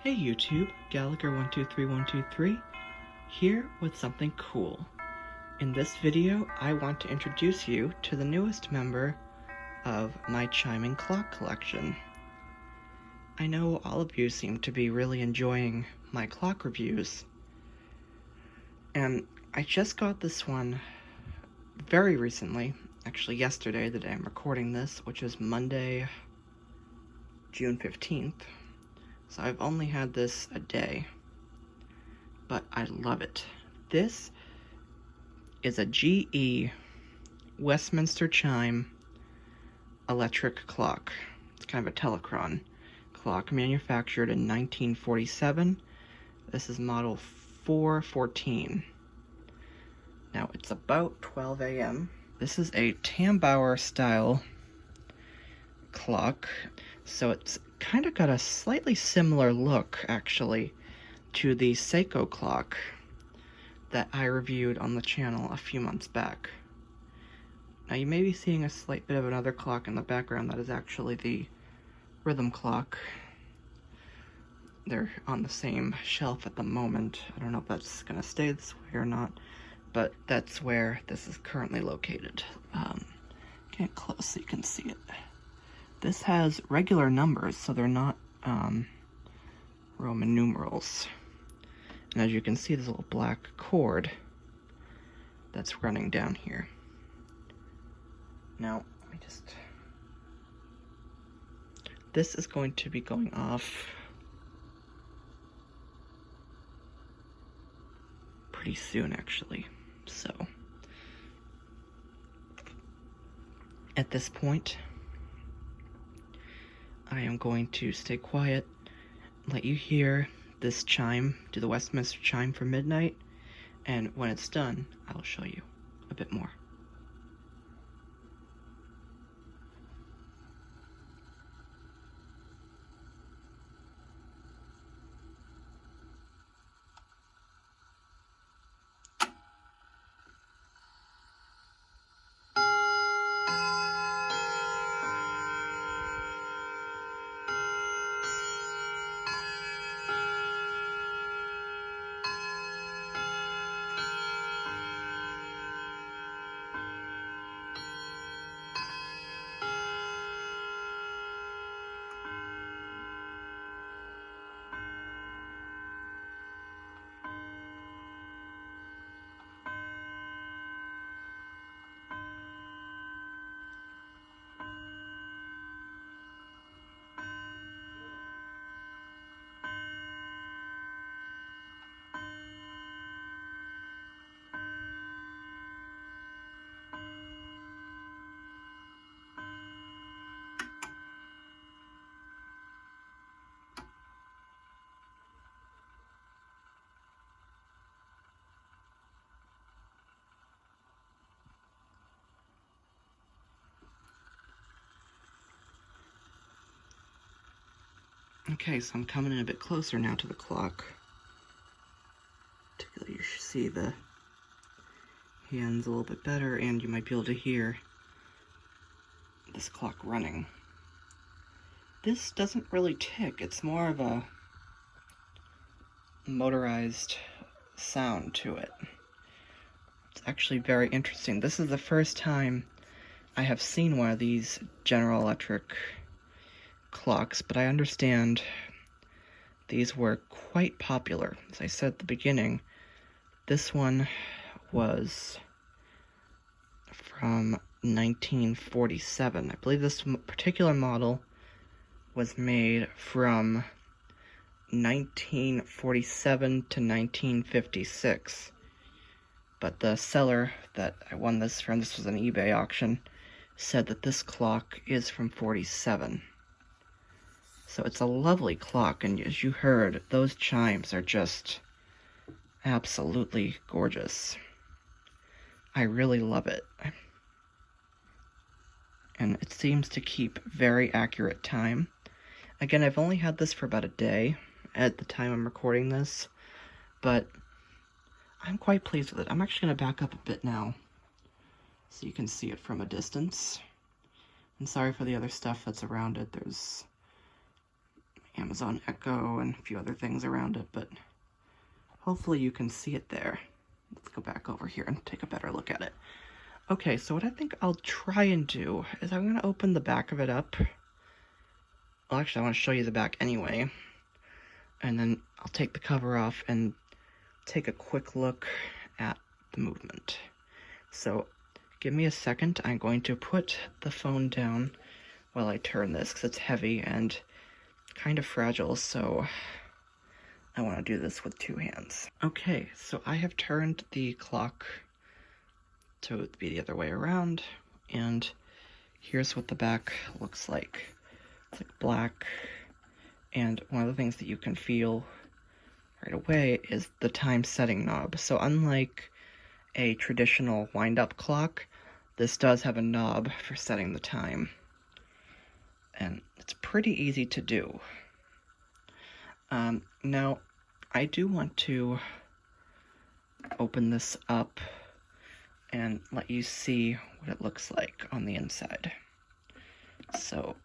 Hey YouTube, Gallagher123123 here with something cool. In this video, I want to introduce you to the newest member of my chiming clock collection. I know all of you seem to be really enjoying my clock reviews, and I just got this one very recently, actually yesterday, the day I'm recording this, which is Monday, June 15th. So I've only had this a day, but I love it. This is a GE Westminster Chime electric clock. It's kind of a Telechron clock, manufactured in 1947. This is model 414. Now it's about 12 a.m. This is a Tambour style clock, so it's kind of got a slightly similar look, actually, to the Seiko clock that I reviewed on the channel a few months back. Now you may be seeing a slight bit of another clock in the background. That is actually the rhythm clock. They're on the same shelf at the moment. I don't know if that's gonna stay this way or not, but that's where this is currently located. Get close so you can see it. This has regular numbers, so they're not Roman numerals. And as you can see, there's a little black cord that's running down here. Now, let me just... This is going to be going off pretty soon, actually. So, at this point, I am going to stay quiet, let you hear this chime, do the Westminster chime for midnight, and when it's done, I'll show you a bit more. Okay, so I'm coming in a bit closer now to the clock. Particularly, you should see the hands a little bit better, and you might be able to hear this clock running. This doesn't really tick, it's more of a motorized sound to it. It's actually very interesting. This is the first time I have seen one of these General Electric clocks, but I understand these were quite popular. As I said at the beginning, this one was from 1947. I believe this particular model was made from 1947 to 1956. But the seller that I won this from, this was an eBay auction, said that this clock is from 47. So it's a lovely clock, and as you heard, those chimes are just absolutely gorgeous. I really love it. And it seems to keep very accurate time. Again, I've only had this for about a day at the time I'm recording this, but I'm quite pleased with it. I'm actually going to back up a bit now so you can see it from a distance. And sorry for the other stuff that's around it. There's Amazon Echo and a few other things around it, but hopefully you can see it there. Let's go back over here and take a better look at it. Okay, so what I think I'll try and do is I'm going to open the back of it up. Well, actually, I want to show you the back anyway. And then I'll take the cover off and take a quick look at the movement. So give me a second. I'm going to put the phone down while I turn this because it's heavy and kind of fragile, so I want to do this with two hands. Okay, so I have turned the clock to be the other way around, and here's what the back looks like. It's like black, and one of the things that you can feel right away is the time setting knob. So unlike a traditional wind-up clock, this does have a knob for setting the time, and it's pretty easy to do. Now, I do want to open this up and let you see what it looks like on the inside. So,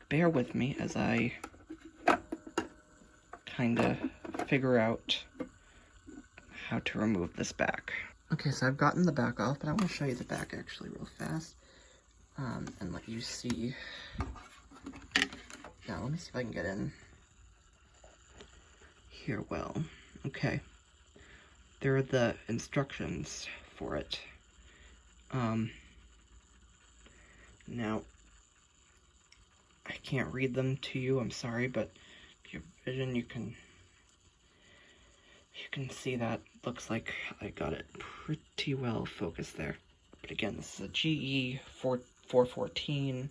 bear with me as I kind of figure out how to remove this back. Okay, so I've gotten the back off, but I want to show you the back actually real fast, and let you see. Now, let me see if I can get in here well. Okay. There are the instructions for it. Now, I can't read them to you, I'm sorry, but if you have vision, you can see that. Looks like I got it pretty well focused there. But again, this is a GE 414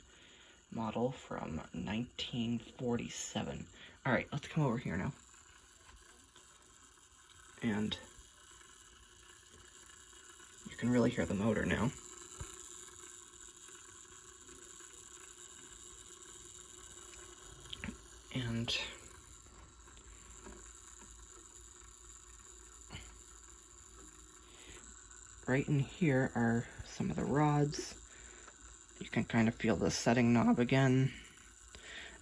model from 1947. Alright, let's come over here now. And you can really hear the motor now. And right in here are some of the rods. You can kind of feel the setting knob again.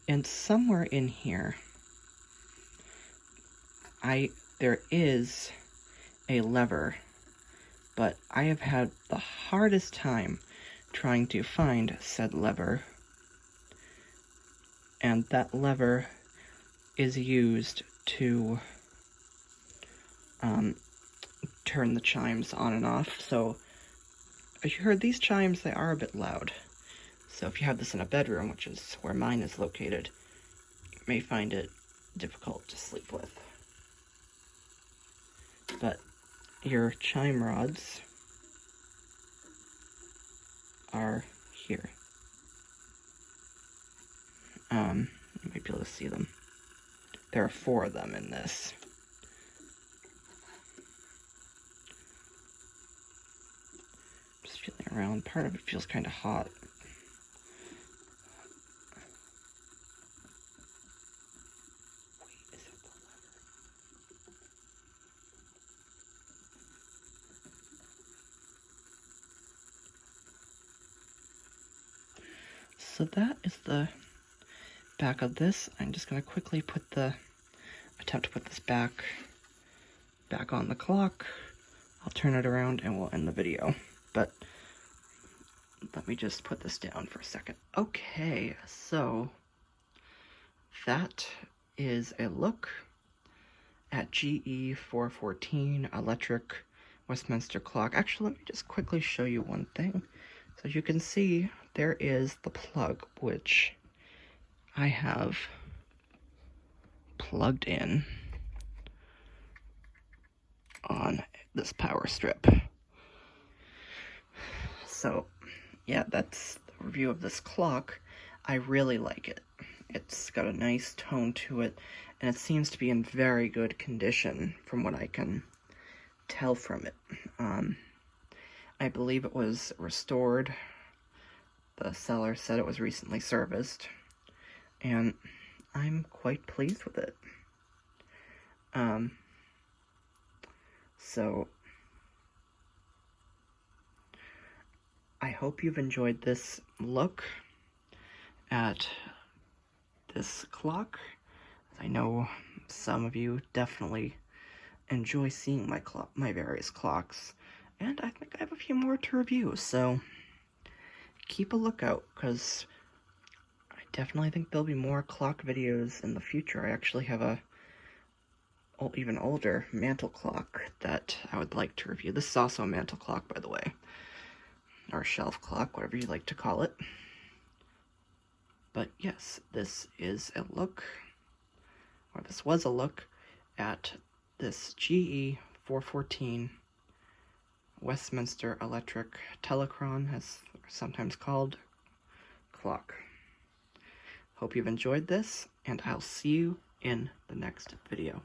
And somewhere in here, there is a lever, but I have had the hardest time trying to find said lever. And that lever is used to turn the chimes on and off. So as you heard, these chimes, they are a bit loud. So if you have this in a bedroom, which is where mine is located, you may find it difficult to sleep with. But your chime rods are here. You might be able to see them. There are 4 of them in this. Just feeling around. Part of it feels kind of hot. So that is the back of this. I'm just going to quickly attempt to put this back on the clock. I'll turn it around and we'll end the video. But let me just put this down for a second. Okay, so that is a look at GE 414 electric Westminster clock. Actually, let me just quickly show you one thing. So as you can see, there is the plug, which I have plugged in on this power strip. So, yeah, that's the review of this clock. I really like it. It's got a nice tone to it, and it seems to be in very good condition from what I can tell from it. I believe it was restored. The seller said it was recently serviced, and I'm quite pleased with it. So I hope you've enjoyed this look at this clock. I know some of you definitely enjoy seeing my various clocks, and I think I have a few more to review, so keep a lookout, because I definitely think there'll be more clock videos in the future. I actually have a even older mantle clock that I would like to review. This is also a mantle clock, by the way, or shelf clock, whatever you like to call it. But yes, this is a look, or this was a look, at this GE 414 Westminster Electric Telechron, as sometimes called, clock. Hope you've enjoyed this, and I'll see you in the next video.